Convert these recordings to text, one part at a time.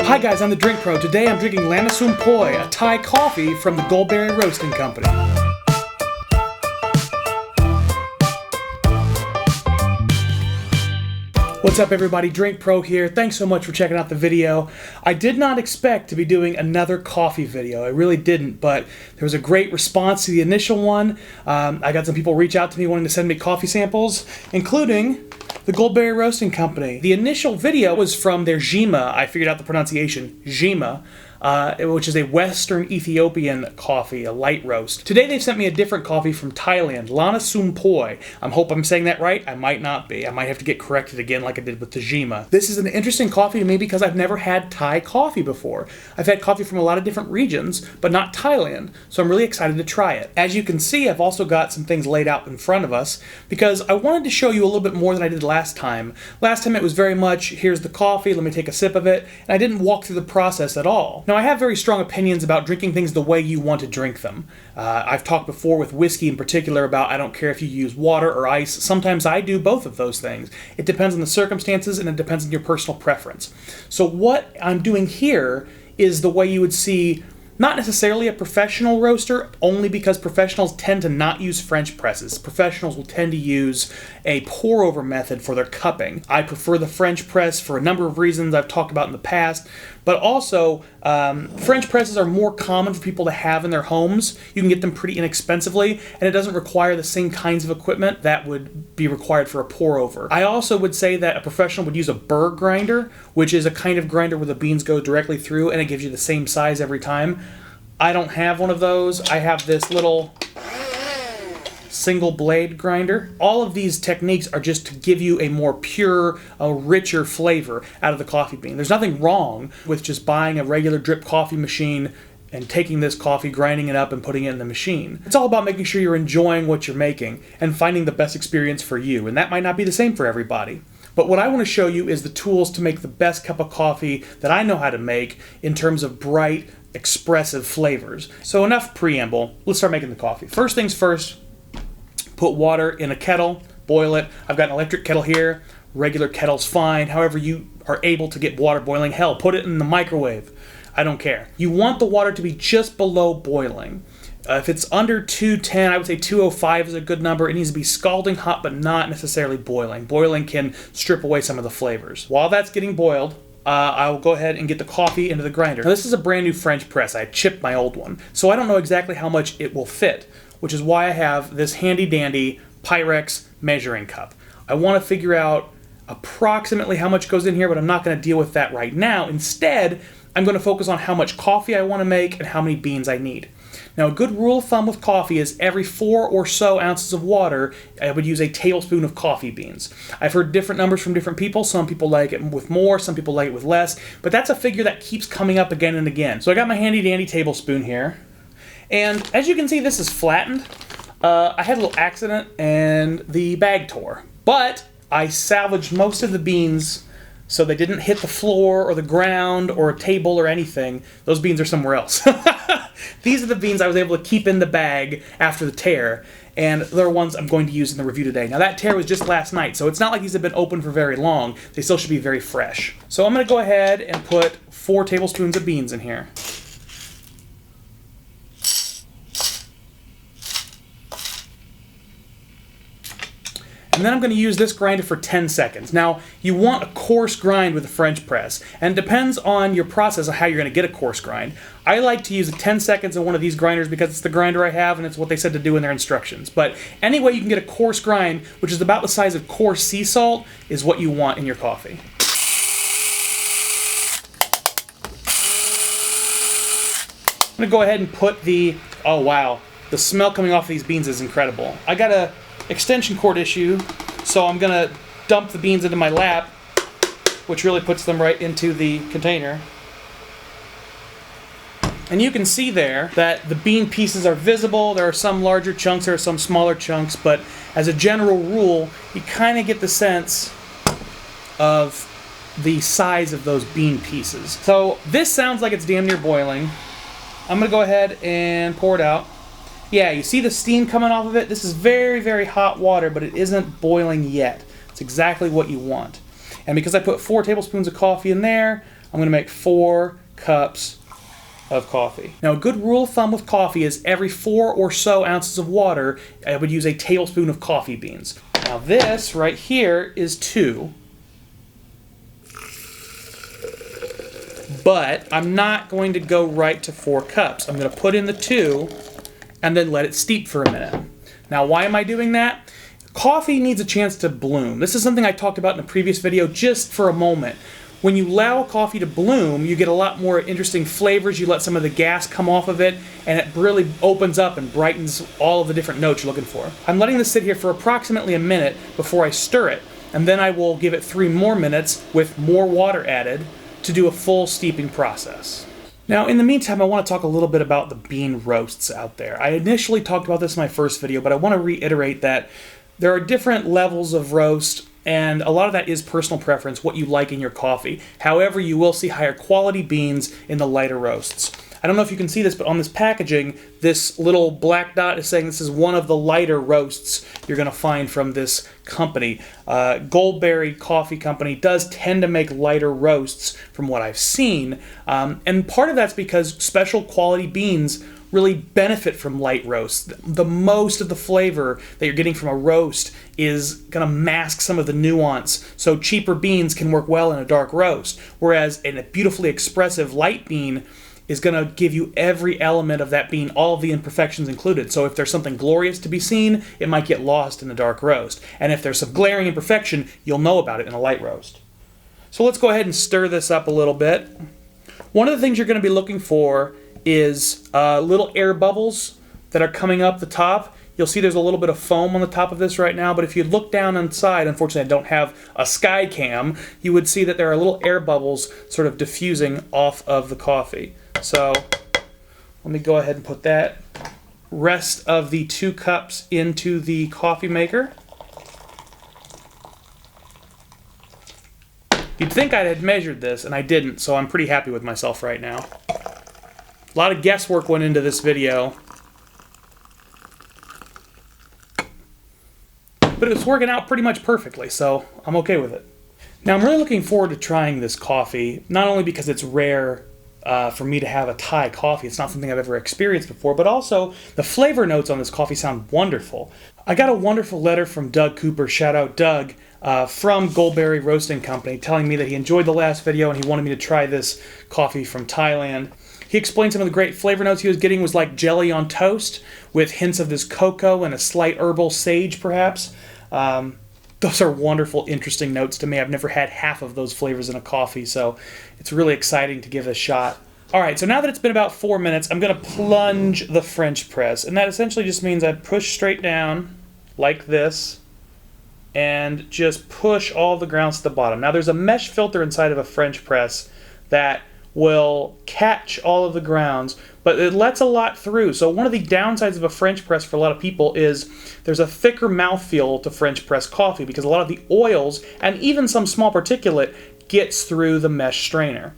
Hi guys, I'm the Drink Pro. Today I'm drinking Lanna, a Thai coffee from the Goldberry Roasting Company. What's up everybody, Drink Pro here. Thanks so much for checking out the video. I did not expect to be doing another coffee video. I really didn't, but there was a great response to the initial one. I got some people reach out to me wanting to send me coffee samples, including the Goldberry Roasting Company. The initial video was from their Jima, I figured out the pronunciation, Jima, which is a Western Ethiopian coffee, a light roast. Today they've sent me a different coffee from Thailand, Lanna. I hope I'm saying that right. I might not be. I might have to get corrected again like I did with the Jima. This is an interesting coffee to me because I've never had Thai coffee before. I've had coffee from a lot of different regions, but not Thailand, so I'm really excited to try it. As you can see, I've also got some things laid out in front of us because I wanted to show you a little bit more than I did last time. Last time it was very much, here's the coffee, let me take a sip of it, and I didn't walk through the process at all. Now I have very strong opinions about drinking things the way you want to drink them. I've talked before with whiskey in particular about I don't care if you use water or ice. Sometimes I do both of those things. It depends on the circumstances and it depends on your personal preference. So what I'm doing here is the way you would see not necessarily a professional roaster, only because professionals tend to not use French presses. Professionals will tend to use a pour-over method for their cupping. I prefer the French press for a number of reasons I've talked about in the past, but also French presses are more common for people to have in their homes. You can get them pretty inexpensively, and it doesn't require the same kinds of equipment that would be required for a pour-over. I also would say that a professional would use a burr grinder, which is a kind of grinder where the beans go directly through and it gives you the same size every time. I don't have one of those. I have this little single blade grinder. All of these techniques are just to give you a more pure, a richer flavor out of the coffee bean. There's nothing wrong with just buying a regular drip coffee machine and taking this coffee, grinding it up, and putting it in the machine. It's all about making sure you're enjoying what you're making and finding the best experience for you, and that might not be the same for everybody. But what I want to show you is the tools to make the best cup of coffee that I know how to make in terms of bright, expressive flavors. So enough preamble, let's start making the coffee. First things first, put water in a kettle, boil it. I've got an electric kettle here, regular kettle's fine. However you are able to get water boiling, hell, put it in the microwave. I don't care. You want the water to be just below boiling. If it's under 210, I would say 205 is a good number. It needs to be scalding hot, but not necessarily boiling. Boiling can strip away some of the flavors. While that's getting boiled, I will go ahead and get the coffee into the grinder. Now this is a brand new French press. I chipped my old one, so I don't know exactly how much it will fit, which is why I have this handy dandy Pyrex measuring cup. I want to figure out approximately how much goes in here, but I'm not going to deal with that right now. Instead, I'm going to focus on how much coffee I want to make and how many beans I need. Now, a good rule of thumb with coffee is every 4 or so ounces of water, I would use a tablespoon of coffee beans. I've heard different numbers from different people. Some people like it with more, some people like it with less, but that's a figure that keeps coming up again and again. So I got my handy dandy tablespoon here, and as you can see, this is flattened. I had a little accident and the bag tore, but I salvaged most of the beans so they didn't hit the floor or the ground or a table or anything. Those beans are somewhere else. These are the beans I was able to keep in the bag after the tear, and they're ones I'm going to use in the review today. Now that tear was just last night, so it's not like these have been open for very long. They still should be very fresh. So I'm going to go ahead and put 4 tablespoons of beans in here. And then I'm going to use this grinder for 10 seconds. Now, you want a coarse grind with a French press, and it depends on your process of how you're going to get a coarse grind. I like to use 10 seconds on one of these grinders because it's the grinder I have and it's what they said to do in their instructions. But any way you can get a coarse grind, which is about the size of coarse sea salt, is what you want in your coffee. I'm going to go ahead and put the, oh wow, the smell coming off of these beans is incredible. I got a extension cord issue, so I'm gonna dump the beans into my lap, which really puts them right into the container. And you can see there that the bean pieces are visible. There are some larger chunks, there are some smaller chunks, but as a general rule, you kind of get the sense of the size of those bean pieces. So this sounds like it's damn near boiling. I'm gonna go ahead and pour it out. Yeah, you see the steam coming off of it? This is very, very hot water, but it isn't boiling yet. It's exactly what you want. And because I put 4 tablespoons of coffee in there, I'm going to make 4 cups of coffee. Now, a good rule of thumb with coffee is every 4 or so ounces of water, I would use a tablespoon of coffee beans. Now this right here is 2. But I'm not going to go right to 4 cups. I'm going to put in the 2 and then let it steep for a minute. Now, why am I doing that? Coffee needs a chance to bloom. This is something I talked about in a previous video just for a moment. When you allow coffee to bloom, you get a lot more interesting flavors. You let some of the gas come off of it, and it really opens up and brightens all of the different notes you're looking for. I'm letting this sit here for approximately a minute before I stir it, and then I will give it 3 more minutes with more water added to do a full steeping process. Now, in the meantime, I want to talk a little bit about the bean roasts out there. I initially talked about this in my first video, but I want to reiterate that there are different levels of roast, and a lot of that is personal preference, what you like in your coffee. However, you will see higher quality beans in the lighter roasts. I don't know if you can see this, but on this packaging, this little black dot is saying this is one of the lighter roasts you're going to find from this company. Goldberry Coffee Company does tend to make lighter roasts from what I've seen, and part of that's because special quality beans really benefit from light roasts. The most of the flavor that you're getting from a roast is going to mask some of the nuance, so cheaper beans can work well in a dark roast, whereas in a beautifully expressive light bean is going to give you every element of that bean, all of the imperfections included. So if there's something glorious to be seen, it might get lost in the dark roast. And if there's some glaring imperfection, you'll know about it in a light roast. So let's go ahead and stir this up a little bit. One of the things you're going to be looking for is little air bubbles that are coming up the top. You'll see there's a little bit of foam on the top of this right now, but if you look down inside, unfortunately I don't have a sky cam, you would see that there are little air bubbles sort of diffusing off of the coffee. So let me go ahead and put that rest of the 2 cups into the coffee maker. You'd think I had measured this, and I didn't, so I'm pretty happy with myself right now. A lot of guesswork went into this video, but it's working out pretty much perfectly, so I'm okay with it. Now, I'm really looking forward to trying this coffee, not only because it's rare for me to have a Thai coffee. It's not something I've ever experienced before, but also the flavor notes on this coffee sound wonderful. I got a wonderful letter from Doug Cooper, shout out Doug, from Goldberry Roasting Company, telling me that he enjoyed the last video and he wanted me to try this coffee from Thailand. He explained some of the great flavor notes he was getting was like jelly on toast with hints of this cocoa and a slight herbal sage perhaps. Those are wonderful, interesting notes to me. I've never had half of those flavors in a coffee, so it's really exciting to give it a shot. All right, so now that it's been about 4 minutes, I'm going to plunge the French press, and that essentially just means I push straight down like this and just push all the grounds to the bottom. Now, there's a mesh filter inside of a French press that will catch all of the grounds, but it lets a lot through. So one of the downsides of a French press for a lot of people is there's a thicker mouthfeel to French press coffee because a lot of the oils and even some small particulate gets through the mesh strainer.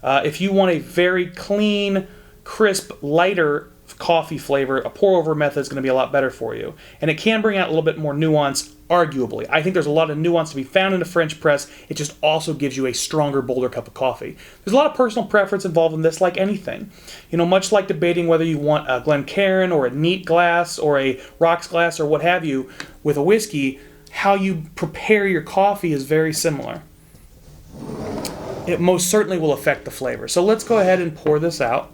If you want a very clean, crisp, lighter coffee flavor, a pour-over method is going to be a lot better for you. And it can bring out a little bit more nuance, arguably. I think there's a lot of nuance to be found in a French press. It just also gives you a stronger, bolder cup of coffee. There's a lot of personal preference involved in this, like anything. You know, much like debating whether you want a Glencairn or a neat glass or a rocks glass or what have you with a whiskey, how you prepare your coffee is very similar. It most certainly will affect the flavor. So let's go ahead and pour this out.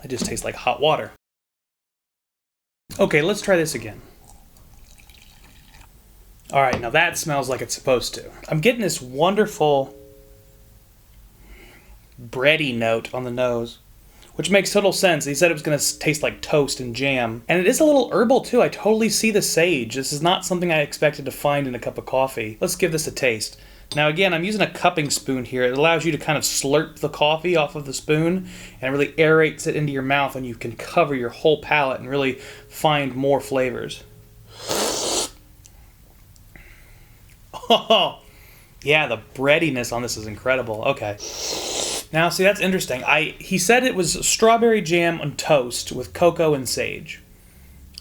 It just tastes like hot water. Okay, let's try this again. All right, now that smells like it's supposed to. I'm getting this wonderful bready note on the nose, which makes total sense. He said it was going to taste like toast and jam. And it is a little herbal too. I totally see the sage. This is not something I expected to find in a cup of coffee. Let's give this a taste. Now again, I'm using a cupping spoon here. It allows you to kind of slurp the coffee off of the spoon, and it really aerates it into your mouth, and you can cover your whole palate and really find more flavors. Oh, yeah, the breadiness on this is incredible. Okay. Now, see, that's interesting. He said it was strawberry jam on toast with cocoa and sage.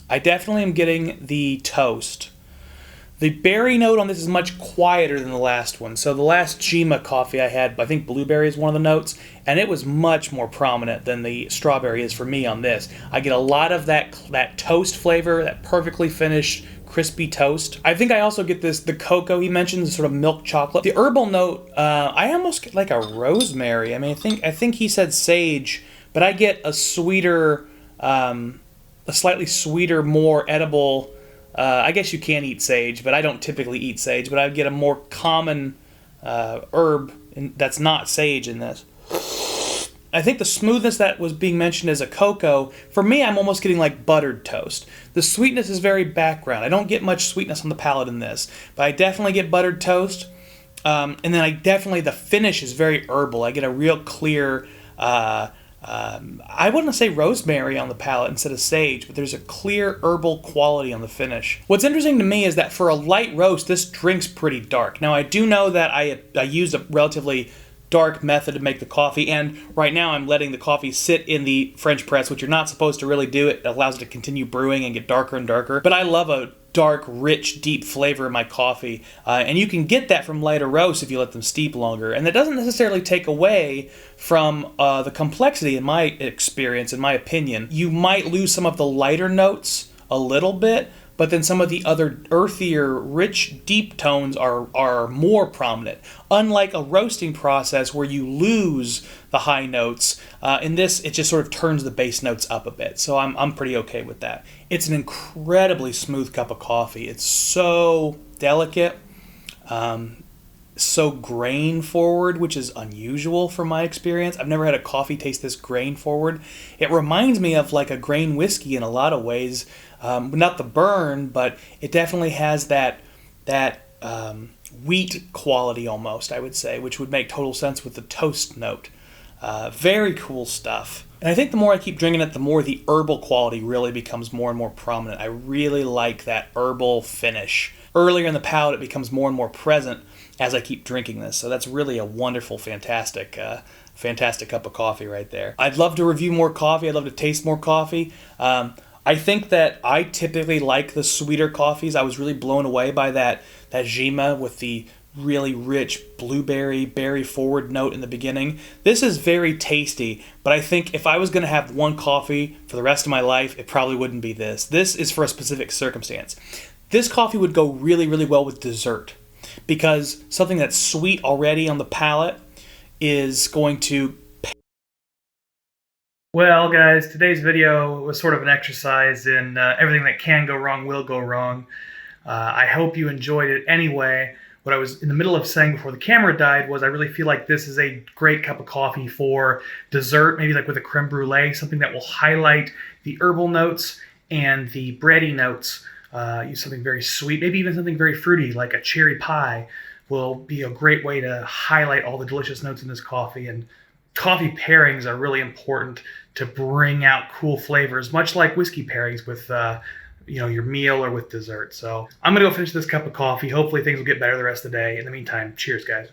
I definitely am getting the toast. The berry note on this is much quieter than the last one. So the last Jima coffee I had, I think blueberry is one of the notes, and it was much more prominent than the strawberry is for me on this. I get a lot of that toast flavor, that perfectly finished crispy toast. I think I also get the cocoa he mentioned, the sort of milk chocolate. The herbal note, I almost get like a rosemary. I mean, I think he said sage, but I get a sweeter, a slightly sweeter, more edible. I guess you can eat sage, but I don't typically eat sage. But I get a more common herb that's not sage in this. I think the smoothness that was being mentioned as a cocoa, for me, I'm almost getting like buttered toast. The sweetness is very background. I don't get much sweetness on the palate in this, but I definitely get buttered toast. And then the finish is very herbal. I get a real clear, I wouldn't say rosemary on the palate instead of sage, but there's a clear herbal quality on the finish. What's interesting to me is that for a light roast, this drink's pretty dark. Now, I do know that I used a relatively dark method to make the coffee, and right now I'm letting the coffee sit in the French press, which you're not supposed to really do. It allows it to continue brewing and get darker and darker, but I love a dark, rich, deep flavor in my coffee, and you can get that from lighter roasts if you let them steep longer, and that doesn't necessarily take away from the complexity in my experience, in my opinion. You might lose some of the lighter notes a little bit, but then some of the other earthier, rich, deep tones are more prominent. Unlike a roasting process where you lose the high notes, in this it just sort of turns the base notes up a bit. So I'm pretty okay with that. It's an incredibly smooth cup of coffee. It's so delicate, so grain forward, which is unusual from my experience. I've never had a coffee taste this grain forward. It reminds me of like a grain whiskey in a lot of ways. Not the burn, but it definitely has that wheat quality almost, I would say, which would make total sense with the toast note. Very cool stuff. And I think the more I keep drinking it, the more the herbal quality really becomes more and more prominent. I really like that herbal finish. Earlier in the palate, it becomes more and more present as I keep drinking this. So that's really a wonderful, fantastic cup of coffee right there. I'd love to review more coffee. I'd love to taste more coffee. I think that I typically like the sweeter coffees. I was really blown away by that Jima with the really rich blueberry, berry forward note in the beginning. This is very tasty, but I think if I was going to have one coffee for the rest of my life, it probably wouldn't be this. This is for a specific circumstance. This coffee would go really, really well with dessert because something that's sweet already on the palate is going to... Well, guys, today's video was sort of an exercise in everything that can go wrong will go wrong. I hope you enjoyed it anyway. What I was in the middle of saying before the camera died was I really feel like this is a great cup of coffee for dessert, maybe like with a creme brulee, something that will highlight the herbal notes and the bready notes. Use something very sweet, maybe even something very fruity like a cherry pie will be a great way to highlight all the delicious notes in this coffee. And coffee pairings are really important to bring out cool flavors, much like whiskey pairings with your meal or with dessert. So I'm gonna go finish this cup of coffee. Hopefully things will get better the rest of the day. In the meantime, cheers, guys.